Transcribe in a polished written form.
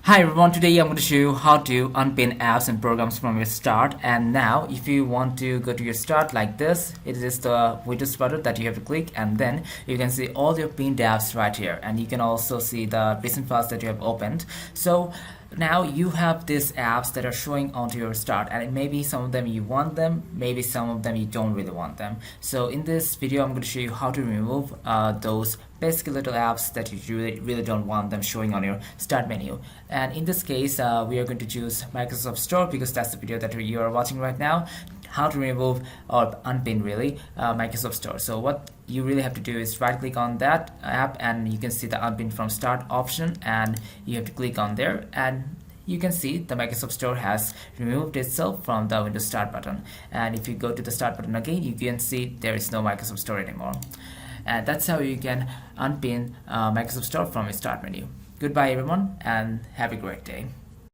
Hi everyone, today I'm going to show you how to unpin apps and programs from your start. And now if you want to go to your start like this, it is the Windows button that you have to click, and then you can see all your pinned apps right here, and you can also see the recent files that you have opened. So now you have these apps that are showing onto your start, and maybe some of them you want them, maybe some of them you don't really want them. So in this video I'm going to show you how to remove those basic little apps that you really don't want them showing on your start menu. And in this case we are going to choose Microsoft Store because that's the video that you are watching right now, how to remove or unpin really Microsoft Store. So what you really have to do is right click on that app, and you can see the unpin from start option, and you have to click on there, and you can see the Microsoft Store has removed itself from the Windows Start button. And if you go to the Start button again, you can see there is no Microsoft Store anymore. And that's how you can unpin Microsoft Store from your Start menu. Goodbye everyone, and have a great day.